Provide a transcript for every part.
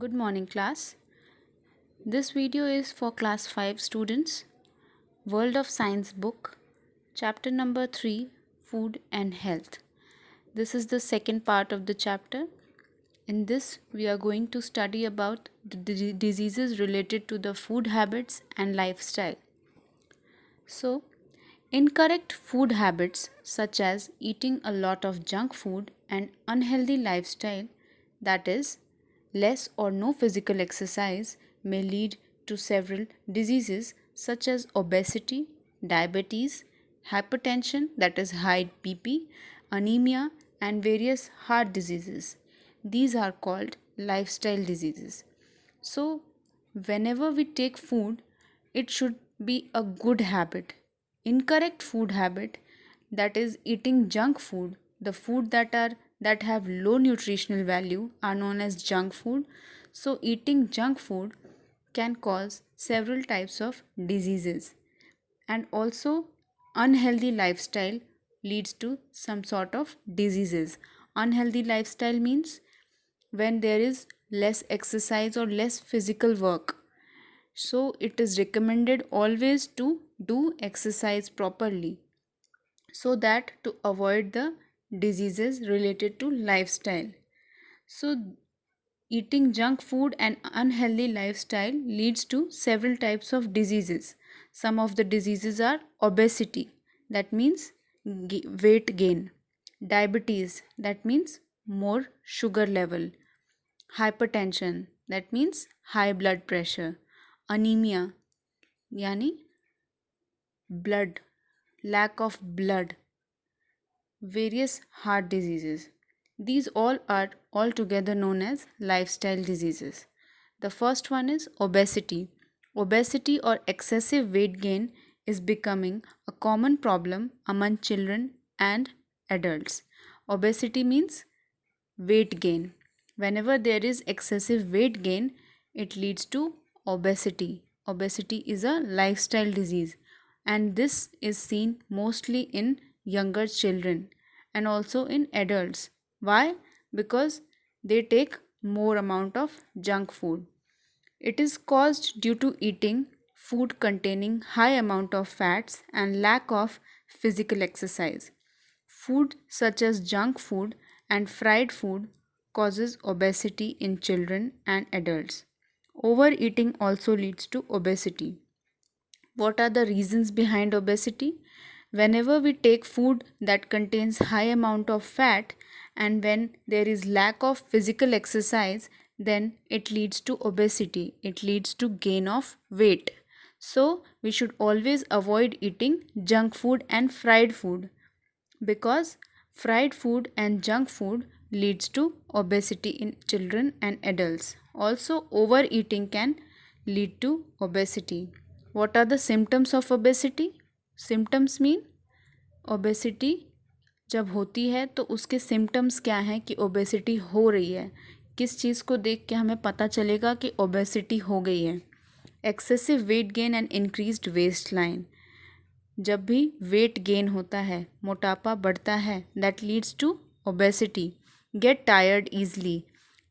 Good morning, class. This video is for class 5 students. World of Science book, chapter number 3, Food and Health. This is the second part of the chapter. In this, we are going to study about the diseases related to the food habits and lifestyle. So, incorrect food habits such as eating a lot of junk food and unhealthy lifestyle, that is, less or no physical exercise, may lead to several diseases such as obesity, diabetes, hypertension, that is high BP, anemia, and various heart diseases. These are called lifestyle diseases. So, whenever we take food, it should be a good habit. Incorrect food habit, that is eating junk food, the food that have low nutritional value are known as junk food. So eating junk food can cause several types of diseases, and also unhealthy lifestyle leads to some sort of diseases. Unhealthy lifestyle means when there is less exercise or less physical work. So it is recommended always to do exercise properly, so that to avoid the diseases related to lifestyle. So eating junk food and unhealthy lifestyle leads to several types of diseases. Some of the diseases are obesity, that means weight gain; diabetes, that means more sugar level; hypertension, that means high blood pressure; anemia, yani blood, lack of blood; various heart diseases. These all are altogether known as lifestyle diseases. The first one is obesity. Obesity or excessive weight gain is becoming a common problem among children and adults. Obesity means weight gain. Whenever there is excessive weight gain, it leads to obesity. Obesity is a lifestyle disease, and this is seen mostly in younger children and also in adults. Why? Because they take more amount of junk food. It is caused due to eating food containing high amount of fats and lack of physical exercise. Food such as junk food and fried food causes obesity in children and adults. Overeating also leads to obesity. What are the reasons behind obesity? Whenever we take food that contains high amount of fat and when there is lack of physical exercise, then it leads to obesity. It leads to gain of weight. So we should always avoid eating junk food and fried food, because fried food and junk food leads to obesity in children and adults. Also overeating can lead to obesity. What are the symptoms of obesity? Symptoms mean obesity जब होती है तो उसके symptoms क्या हैं कि obesity हो रही है, किस चीज़ को देख के हमें पता चलेगा कि ओबेसिटी हो गई है. Excessive weight gain and increased waist line. जब भी वेट गेन होता है, मोटापा बढ़ता है, that leads to obesity. Get tired easily.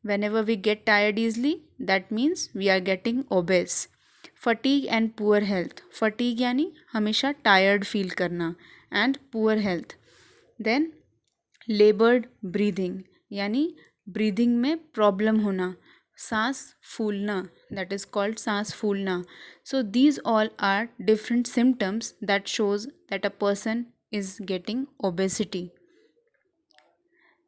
Whenever we get tired easily, that means we are getting obese. Fatigue and poor health. Fatigue यानी हमेशा tired feel करना, and poor health. Then labored breathing यानी breathing में problem होना, सांस फूलना, that is called सांस फूलना. So these all are different symptoms that shows that a person is getting obesity.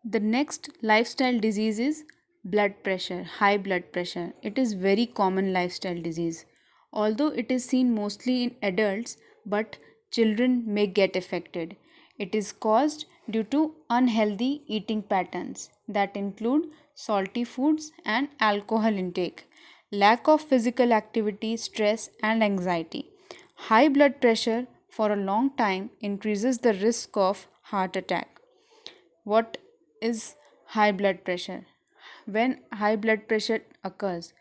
The next lifestyle disease is blood pressure, high blood pressure. It is very common lifestyle disease. Although it is seen mostly in adults, but children may get affected. It is caused due to unhealthy eating patterns that include salty foods and alcohol intake, lack of physical activity, stress, and anxiety. High blood pressure for a long time increases the risk of heart attack. What is high blood pressure? When high blood pressure occurs,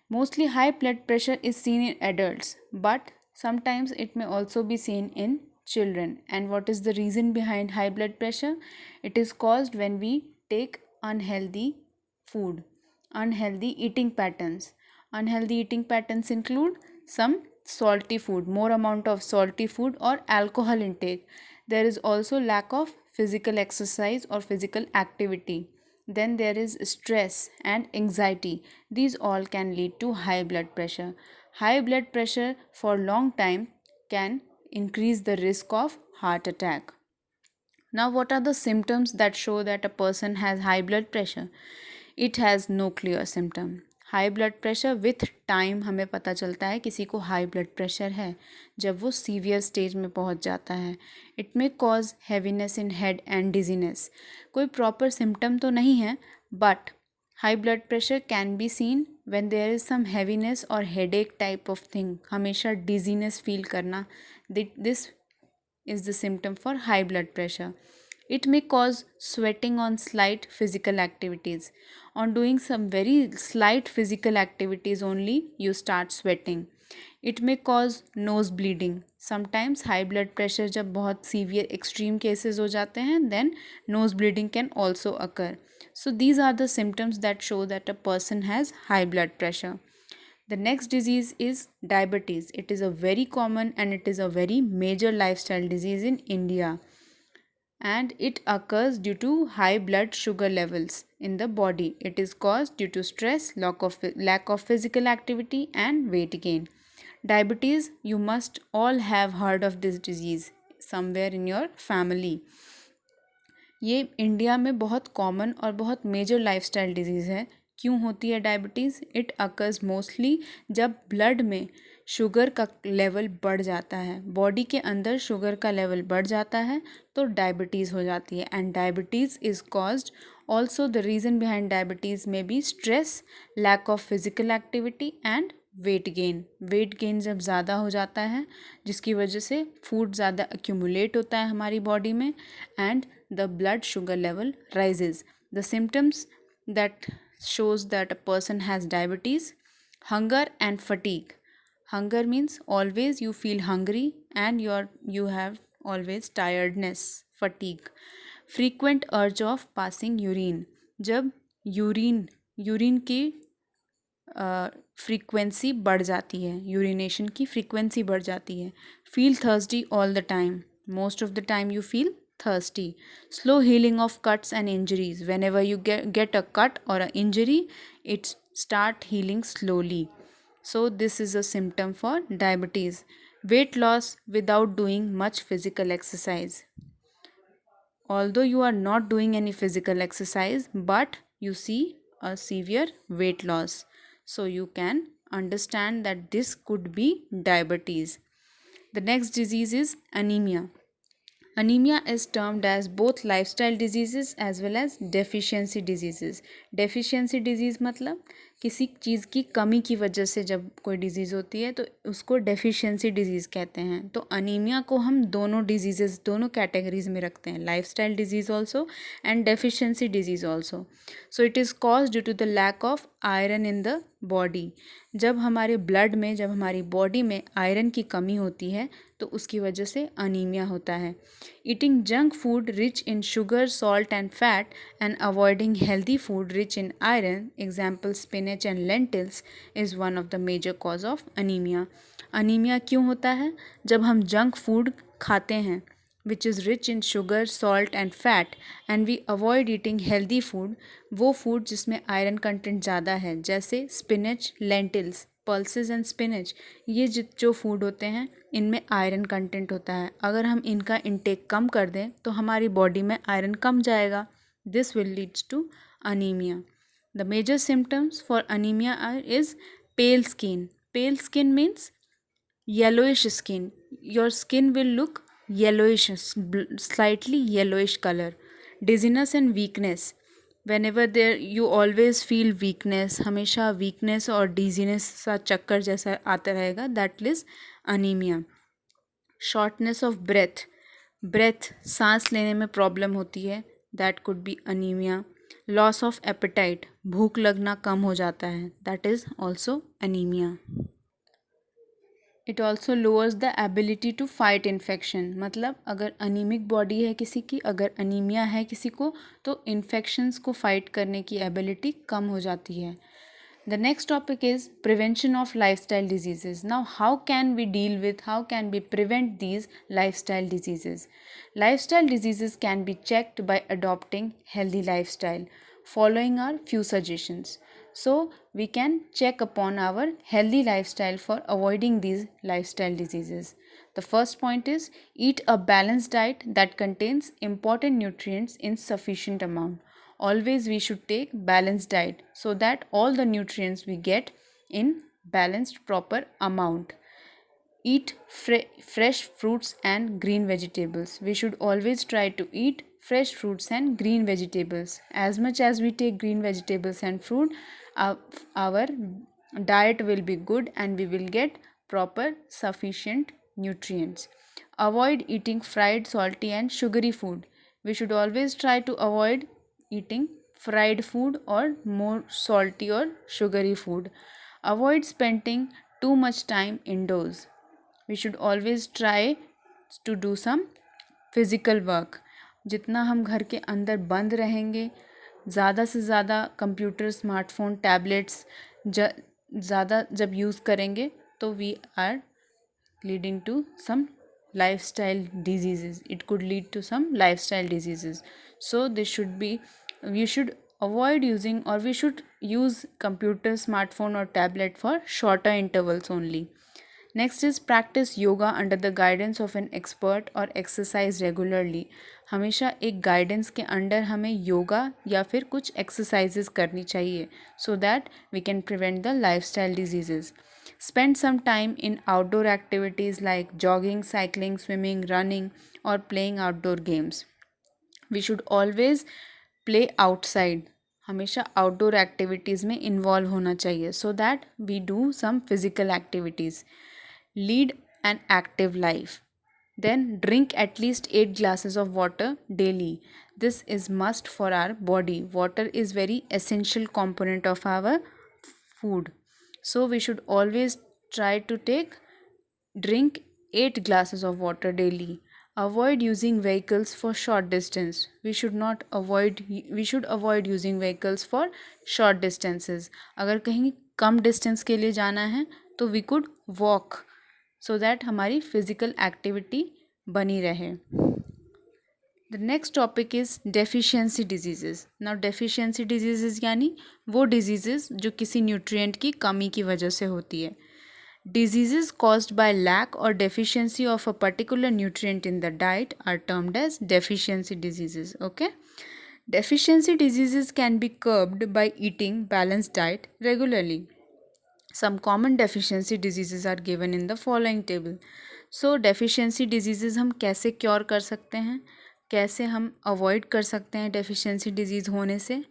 mostly high blood pressure is seen in adults, but sometimes it may also be seen in children. And what is the reason behind high blood pressure? It is caused when we take unhealthy food. Unhealthy eating patterns. Unhealthy eating patterns include some salty food, more amount of salty food or alcohol intake. There is also lack of physical exercise or physical activity. Then there is stress and anxiety. These all can lead to high blood pressure. High blood pressure for long time can increase the risk of heart attack. Now, what are the symptoms that show that a person has high blood pressure? It has no clear symptom. High blood pressure with time हमें पता चलता है किसी को high blood pressure है जब वो severe stage में पहुंच जाता है. It may cause heaviness in head and dizziness. कोई प्रॉपर सिम्टम तो नहीं है, but high blood pressure can be seen when there is some heaviness और हेडेक टाइप ऑफ थिंग. हमेशा डिजीनेस फील करना, this is the symptom for high blood pressure. It may cause sweating on slight physical activities. On doing some very slight physical activities only, you start sweating. It may cause nose bleeding. Sometimes high blood pressure जब बहुत severe extreme cases हो जाते हैं, then nose bleeding can also occur. So these are the symptoms that show that a person has high blood pressure. The next disease is diabetes. It is a very common and it is a very major lifestyle disease in India. And it occurs due to high blood sugar levels in the body. It is caused due to stress, lack of physical activity and weight gain. Diabetes, you must all have heard of this disease somewhere in your family. ये India में बहुत common और बहुत major lifestyle disease है. क्यों होती है diabetes? It occurs mostly जब ब्लड में शुगर का लेवल बढ़ जाता है, बॉडी के अंदर शुगर का लेवल बढ़ जाता है तो डायबिटीज़ हो जाती है. And diabetes is caused also, the reason behind diabetes में be stress, lack of physical activity and weight gain. Weight gain जब ज़्यादा हो जाता है जिसकी वजह से फूड ज़्यादा एक्यूमुलेट होता है हमारी बॉडी में and the blood sugar level rises. The symptoms that shows that a person has diabetes: hunger and fatigue. Hunger means always you feel hungry and you have always tiredness. Fatigue. Frequent urge of passing urine. जब urine की frequency बढ़ जाती है, urination की frequency बढ़ जाती है. Feel thirsty all the time. Most of the time you feel thirsty. Slow healing of cuts and injuries. Whenever you get a cut or an injury, it start healing slowly. So this is a symptom for diabetes. Weight loss without doing much physical exercise. Although you are not doing any physical exercise, but you see a severe weight loss. So you can understand that this could be diabetes. The next disease is anemia. Anemia is termed as both lifestyle diseases as well as deficiency diseases. Deficiency disease मतलब किसी चीज़ की कमी की वजह से जब कोई disease होती है तो उसको डेफिशिएंसी डिजीज़ कहते हैं. तो अनीमिया को हम दोनों डिजीज़ेस, दोनों कैटेगरीज में रखते हैं, lifestyle disease also and deficiency disease also. So it is cause due to the lack of iron in the body. जब हमारे ब्लड में, जब हमारी बॉडी में आयरन की कमी होती है तो उसकी वजह से अनीमिया होता है. Eating junk food rich in sugar, salt and fat and avoiding healthy food rich in iron, example spinach and lentils, is one of the major cause of anaemia. Anaemia क्यों होता है? जब हम जंक फूड खाते हैं which is rich in sugar, salt and fat, and we avoid eating healthy food, वो food जिसमें iron content ज़्यादा है, जैसे spinach, lentils, pulses and spinach, ये जो फूड होते हैं इनमें आयरन कंटेंट होता है. अगर हम इनका इंटेक कम कर दें तो हमारी बॉडी में आयरन कम जाएगा. This will leads to anaemia. The major symptoms for anaemia is pale skin. Pale skin means yellowish skin. Your skin will look yellowish, slightly yellowish color. Dizziness and weakness. Whenever there you always feel weakness, हमेशा weakness और dizziness सा चक्कर जैसा आता रहेगा, that is anemia. Shortness of breath, सांस लेने में प्रॉब्लम होती है, that could be anemia. Loss of appetite, भूख लगना कम हो जाता है, that is also anemia. It also lowers the ability to fight infection. मतलब अगर अनीमिक बॉडी है किसी की, अगर अनीमिया है किसी को, तो इन्फेक्शंस को फाइट करने की एबिलिटी कम हो जाती है. The next topic is prevention of lifestyle diseases. Now, how can we prevent these lifestyle diseases? Lifestyle diseases can be checked by adopting healthy lifestyle, following our few suggestions. So, we can check upon our healthy lifestyle for avoiding these lifestyle diseases. The first point is eat a balanced diet that contains important nutrients in sufficient amount. Always we should take balanced diet so that all the nutrients we get in balanced proper amount. Eat fresh fruits and green vegetables. We should always try to eat fresh fruits and green vegetables. As much as we take green vegetables and fruit, our diet will be good and we will get proper sufficient nutrients. Avoid eating fried, salty and sugary food. We should always try to avoid eating fried food or more salty or sugary food. Avoid spending too much time indoors. We should always try to do some physical work. जितना हम घर के अंदर बंद रहेंगे, ज़्यादा से ज़्यादा कंप्यूटर, स्मार्टफोन, टैबलेट्स ज़्यादा जब यूज़ करेंगे तो we are leading to some lifestyle diseases. It could lead to some lifestyle diseases. So we should avoid using, or we should use computer, smartphone or tablet for shorter intervals only. Next is practice yoga under the guidance of an expert or exercise regularly. हमेशा एक guidance के under हमें योगा या फिर कुछ exercises करनी चाहिए so that we can prevent the lifestyle diseases. Spend some time in outdoor activities like jogging, cycling, swimming, running or playing outdoor games. We should always play outside. हमेशा outdoor activities में involve होना चाहिए so that we do some physical activities. Lead an active life. Then drink at least 8 glasses of water daily. This is must for our body. Water is very essential component of our food. So we should always try to drink 8 glasses of water daily. Avoid using vehicles for short distance. We should avoid using vehicles for short distances. अगर कहीं कम distance के लिए जाना है तो we could walk so that हमारी physical activity बनी रहे. The next topic is deficiency diseases. Now deficiency diseases यानी वो diseases जो किसी nutrient की कमी की वजह से होती है. Diseases caused by lack or deficiency of a particular nutrient in the diet are termed as deficiency diseases. Okay? Deficiency diseases can be curbed by eating balanced diet regularly. Some common deficiency diseases are given in the following table. So deficiency diseases हम कैसे cure कर सकते हैं, कैसे हम avoid कर सकते हैं डेफिशिएंसी डिजीज़ होने से,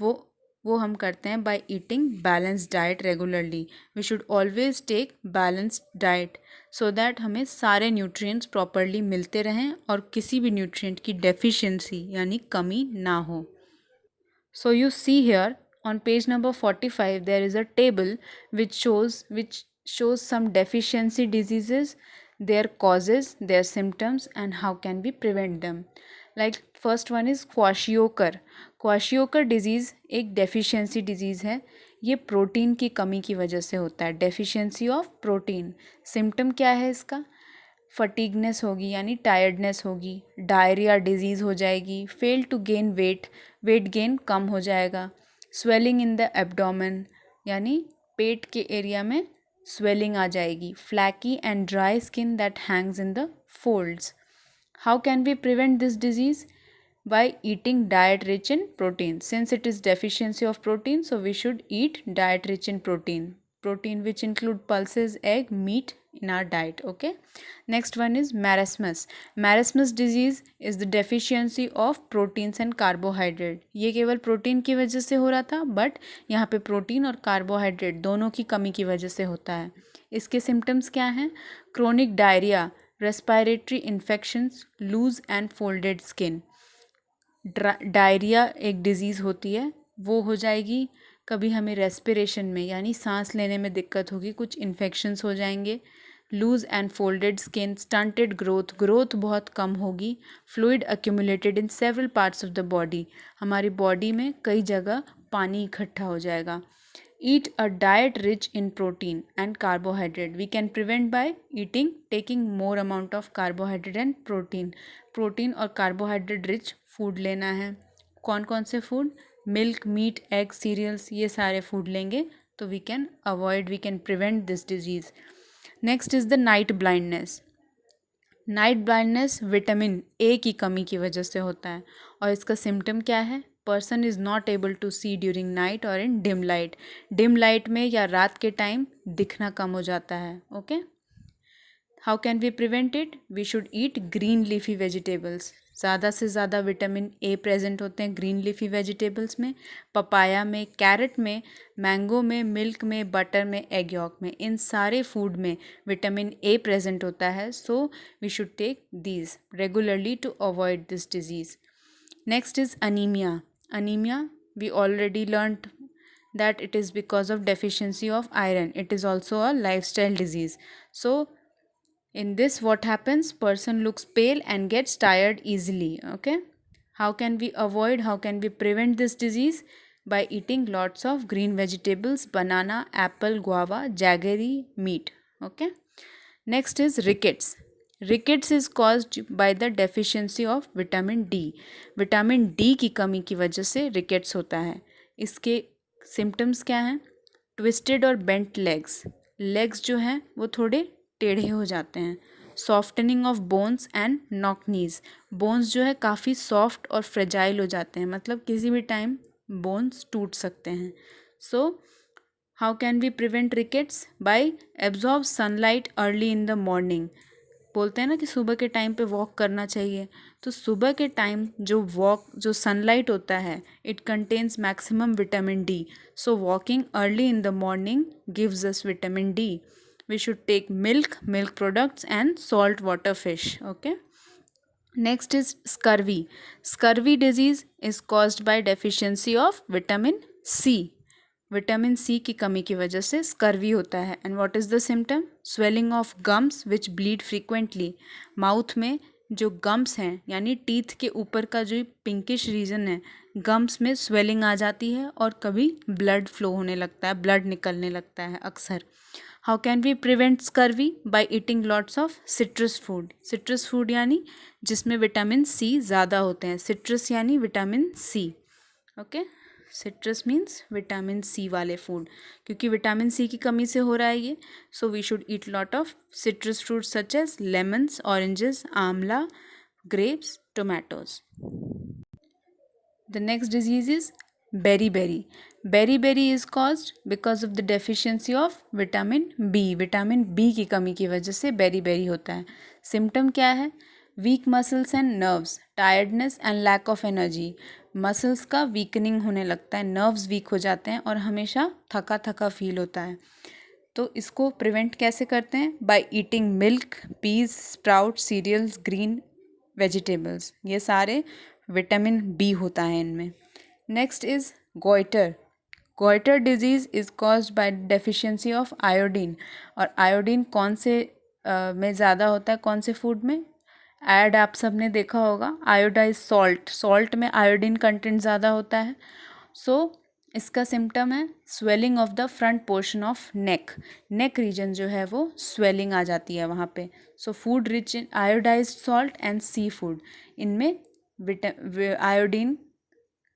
वो हम करते हैं by eating balanced diet regularly. We should always take balanced diet so that हमें सारे न्यूट्रिएंट्स प्रॉपरली मिलते रहें और किसी भी न्यूट्रिएंट की डेफिशिएंसी यानी कमी ना हो. So you see here on page number 45 there is a table which shows some deficiency diseases, their causes, their symptoms and how can we prevent them. Like first one is kwashiorkor. Kwashiorkor disease एक deficiency disease है. ये protein की कमी की वजह से होता है. Deficiency of protein. सिम्टम क्या है इसका? फटीगनेस होगी यानी टायर्डनेस होगी, डायरिया डिजीज़ हो जाएगी, fail to gain weight gain कम हो जाएगा, स्वेलिंग इन द एब्डोमेन यानी पेट के एरिया में स्वेलिंग आ जाएगी, flaky and dry skin that hangs in the folds. How can we prevent this disease? by eating diet rich in protein. Since it is deficiency of protein, so we should eat diet rich in protein which include pulses, egg, meat in our diet. Okay, next one is marasmus. Marasmus disease is the deficiency of proteins and carbohydrate. ये केवल protein की वजह से हो रहा था, but यहाँ पे प्रोटीन और कार्बोहाइड्रेट दोनों की कमी की वजह से होता है. इसके सिम्टम्स क्या हैं? Chronic diarrhoea, respiratory infections, loose and folded skin. Diarrhoea एक डिज़ीज़ होती है, वो हो जाएगी. कभी हमें रेस्पिरेशन में यानी सांस लेने में दिक्कत होगी, कुछ इन्फेक्शंस हो जाएंगे. Loose and folded skin, stunted growth बहुत कम होगी. Fluid accumulated in several parts of the body, हमारी बॉडी में कई जगह पानी इकट्ठा हो जाएगा. Eat a diet rich in protein and carbohydrate. We can prevent by taking more amount of carbohydrate and protein और carbohydrate rich food लेना है. कौन कौन से food? Milk, meat, eggs, cereals, ये सारे food लेंगे तो we can prevent this disease. Next is the night blindness. Night blindness vitamin A की कमी की वजह से होता है और इसका सिम्टम क्या है? Person is not able to see during night और इन डिम लाइट में या रात के टाइम दिखना कम हो जाता है. Okay, how can we prevent it? We should eat green leafy vegetables. ज़्यादा से ज़्यादा विटामिन ए प्रेजेंट होते हैं ग्रीन लीफी वेजिटेबल्स में, पपाया में, कैरेट में, मैंगो में, मिल्क में, बटर में, एग यॉक में. इन सारे फूड में विटामिन ए प्रेजेंट होता है. So we should take these regularly to avoid this disease. Next is anaemia. Anemia, we already learnt that it is because of deficiency of iron. It is also a lifestyle disease. So in this what happens? Person looks pale and gets tired easily. Okay, how can we prevent this disease? By eating lots of green vegetables, banana, apple, guava, jaggery, meat. Okay, next is rickets. Rickets is caused by the deficiency of vitamin D. Vitamin D की कमी की वजह से rickets होता है. इसके symptoms क्या हैं? ट्विस्टेड और बेंट लेग्स जो हैं वो थोड़े टेढ़े हो जाते हैं. Softening of bones and knock knees. Bones जो है काफ़ी सॉफ्ट और फ्रेजाइल हो जाते हैं, मतलब किसी भी टाइम बोन्स टूट सकते हैं. So how can we prevent rickets? By absorb sunlight early in the morning. बोलते हैं ना कि सुबह के टाइम पे वॉक करना चाहिए, तो सुबह के टाइम जो सनलाइट होता है it contains maximum vitamin D. So walking early in the morning gives us vitamin D. We should take milk products and salt water fish. Okay, next is scurvy. Scurvy disease is caused by deficiency of vitamin C. Vitamin C की कमी की वजह से scurvy होता है. And what is the symptom? Swelling of gums which bleed frequently. Mouth में जो gums हैं यानी टीथ के ऊपर का जो पिंकिश रीजन है, गम्स में स्वेलिंग आ जाती है और कभी ब्लड फ्लो होने लगता है, ब्लड निकलने लगता है अक्सर. How can we prevent scurvy? By eating lots of citrus food. Citrus food यानी जिसमें विटामिन सी ज़्यादा होते हैं. सिट्रस यानी vitamin C. Okay, citrus means vitamin C वाले फूड, क्योंकि विटामिन सी की कमी से हो रहा है ये. So we should eat lot of citrus fruit such as lemons, oranges, amla, grapes, tomatoes. The next disease is beriberi. Beriberi is caused because of the deficiency of vitamin B. Vitamin B की कमी की वजह से berry होता है. Symptom क्या है? Weak muscles and nerves, tiredness and lack of energy. Muscles का वीकनिंग होने लगता है, नर्व्स वीक हो जाते हैं और हमेशा थका फील होता है. तो इसको प्रिवेंट कैसे करते हैं? By eating milk, peas, sprout, cereals, green vegetables. ये सारे विटामिन बी होता है इनमें. Next is goitre disease is caused by deficiency of iodine. और आयोडीन कौन से में ज़्यादा होता है, कौन से फूड में? ऐड आप सब ने देखा होगा, आयोडाइज सॉल्ट में आयोडीन कंटेंट ज़्यादा होता है. सो इसका सिम्टम है swelling of the front portion of neck region जो है वो स्वेलिंग आ जाती है वहाँ पे. So food rich in iodized salt and seafood, इनमें आयोडीन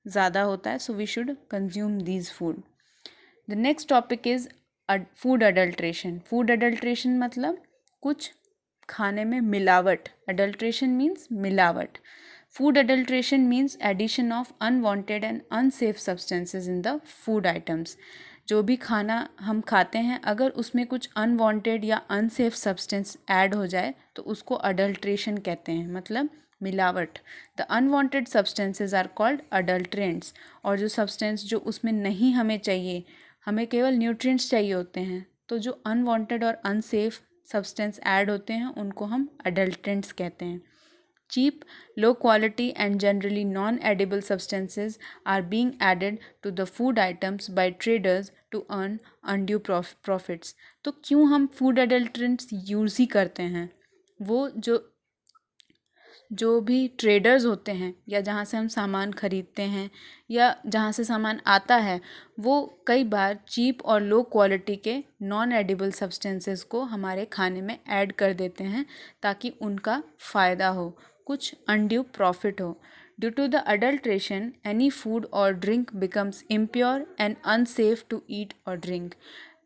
ज़्यादा होता है. So we should consume these food. The next topic is food adulteration. Food adulteration मतलब कुछ खाने में मिलावट. अडल्ट्रेशन मीन्स मिलावट. Food adulteration means addition of unwanted and unsafe substances in the food items. जो भी खाना हम खाते हैं अगर उसमें कुछ अनवांटेड या अनसेफ सब्सटेंस ऐड हो जाए तो उसको अडल्ट्रेशन कहते हैं, मतलब मिलावट. The unwanted substances are called adulterants. और जो सब्सटेंस जो उसमें नहीं हमें चाहिए, हमें केवल न्यूट्रिएंट्स चाहिए होते हैं, तो जो अनवांटेड और अनसेफ सब्सटेंस ऐड होते हैं उनको हम अडल्ट्रेंट्स कहते हैं. Cheap, low quality and generally non-edible substances are being added to the food items by traders to earn undue profits. तो क्यों हम food adulterants यूज़ ही करते हैं? वो जो जो भी ट्रेडर्स होते हैं या जहाँ से हम सामान ख़रीदते हैं या जहाँ से सामान आता है, वो कई बार चीप और लो क्वालिटी के नॉन एडिबल सब्सटेंसेस को हमारे खाने में ऐड कर देते हैं ताकि उनका फ़ायदा हो, कुछ अनड्यू प्रॉफिट हो. Due to the adulteration any food और drink becomes impure and unsafe to eat और ड्रिंक.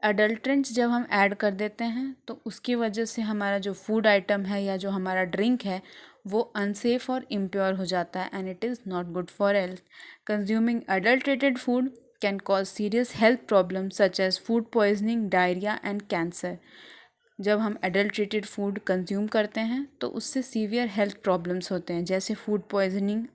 अडल्ट्रेंट्स जब हम ऐड कर देते हैं तो उसकी वजह से हमारा जो फूड आइटम है या जो हमारा ड्रिंक है वो अनसेफ और इम्प्योर हो जाता है and it is not good for health. Consuming adulterated food can cause serious health problem such as food poisoning, diarrhoea and cancer. जब हम एडल्ट्रेटेड फूड कंज्यूम करते हैं तो उससे सीवियर हेल्थ प्रॉब्लम्स होते हैं, जैसे फूड पॉइजनिंग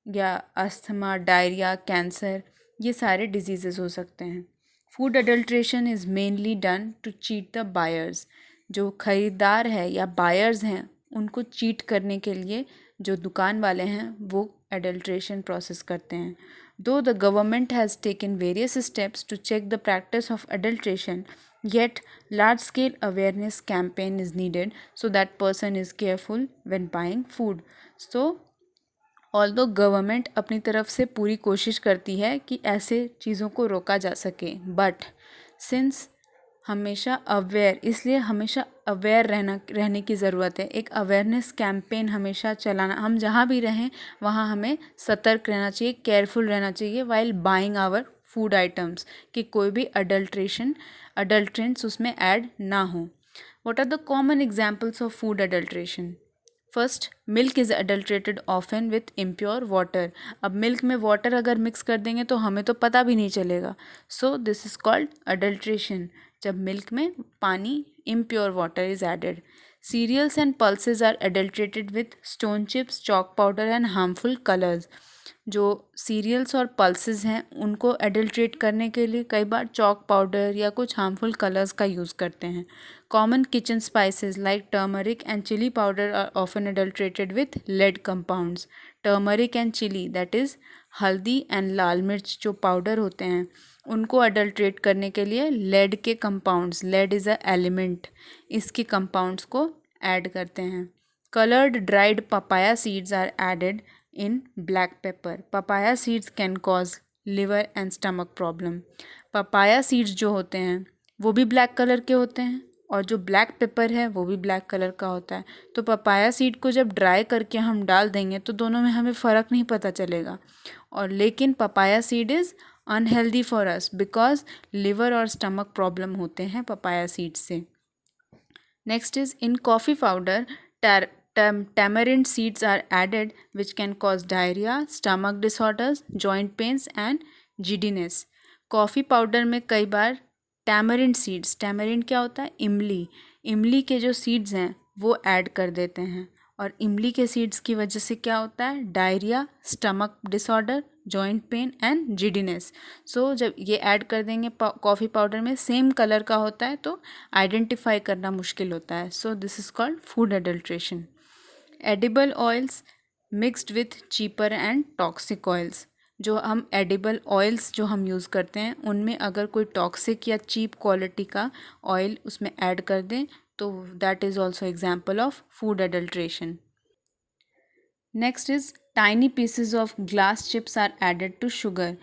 या अस्थमा, डायरिया, कैंसर, ये सारे डिजीज़ेस हो सकते हैं. Food adulteration is mainly done to cheat the buyers. जो ख़रीदार है या बायर्स हैं उनको चीट करने के लिए जो दुकान वाले हैं वो एडल्ट्रेशन प्रोसेस करते हैं. Though the government has taken various steps to check the practice of adulteration, yet large scale awareness campaign is needed so that person is careful when buying food. So although government अपनी तरफ से पूरी कोशिश करती है कि ऐसे चीज़ों को रोका जा सके, बट सिंस हमेशा अवेयर रहने की ज़रूरत है. एक अवेयरनेस कैंपेन हमेशा चलाना, हम जहाँ भी रहें वहाँ हमें सतर्क रहना चाहिए, केयरफुल रहना चाहिए while buying our food items, कि कोई भी अडल्ट्रेंट्स उसमें ऐड ना हो. What are the common examples of food adulteration? First, milk is adulterated often with impure water. अब मिल्क में वाटर अगर मिक्स कर देंगे तो हमें तो पता भी नहीं चलेगा. So this is called adulteration, जब मिल्क में पानी, impure water is added. Cereals and pulses are adulterated with stone chips, chalk powder and harmful colours. जो सीरियल्स और पल्सेस हैं उनको एडल्ट्रेट करने के लिए कई बार चॉक पाउडर या कुछ हार्मफुल कलर्स का यूज़ करते हैं. Common kitchen spices like turmeric and chilli powder are often adulterated with lead compounds. Turmeric and chilli, that is हल्दी एंड लाल मिर्च जो पाउडर होते हैं, उनको अडल्ट्रेट करने के लिए लेड के compounds, lead is a element, इसके कंपाउंड्स को ऐड करते हैं. Coloured dried papaya seeds are added in black pepper. Papaya seeds can cause liver and stomach problem. papaya seeds जो होते हैं वो भी ब्लैक कलर के होते हैं और जो ब्लैक पेपर है वो भी ब्लैक कलर का होता है. तो पपाया सीड को जब ड्राई करके हम डाल देंगे तो दोनों में हमें फ़र्क नहीं पता चलेगा. और लेकिन papaya seed is unhealthy for us because liver और स्टमक प्रॉब्लम होते हैं पपाया सीड से. Next is in coffee powder tamarind seeds are added which can cause diarrhea, stomach disorders, joint pains and giddiness. Coffee powder में कई बार tamarind seeds, tamarind क्या होता है? इमली, इमली के जो सीड्स हैं वो ऐड कर देते हैं और इमली के सीड्स की वजह से क्या होता है? Diarrhoea, stomach disorder, joint pain and giddiness. So जब ये ऐड कर देंगे कॉफ़ी पाउडर में, सेम कलर का होता है तो आइडेंटिफाई करना मुश्किल होता है. So this is called food adulteration. Edible oils mixed with cheaper and toxic oils. जो हम एडिबल ऑयल्स जो हम यूज़ करते हैं उनमें अगर कोई टॉक्सिक या चीप क्वालिटी का ऑयल उसमें ऐड कर दें तो that is also example of food adulteration. Next is tiny pieces of glass chips are added to sugar.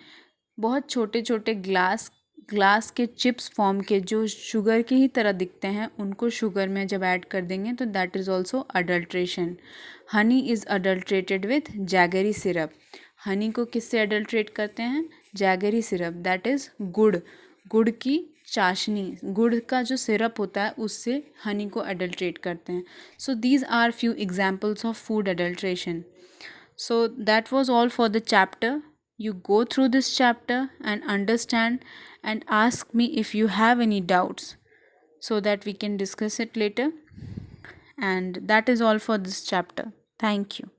बहुत छोटे छोटे ग्लास के चिप्स फॉर्म के जो शुगर की ही तरह दिखते हैं उनको शुगर में जब ऐड कर देंगे तो that is also adulteration. Honey is adulterated with jaggery syrup. Honey को किससे अडल्ट्रेट करते हैं? जैगरी सिरप, दैट इज़ गुड़ की चाशनी, गुड़ का जो सिरप होता है उससे हनी को अडल्ट्रेट करते हैं. So these are few examples of food adulteration. So that was all for the chapter. You go through this chapter and understand and ask me if you have any doubts so that we can discuss it later. And that is all for this chapter. Thank you.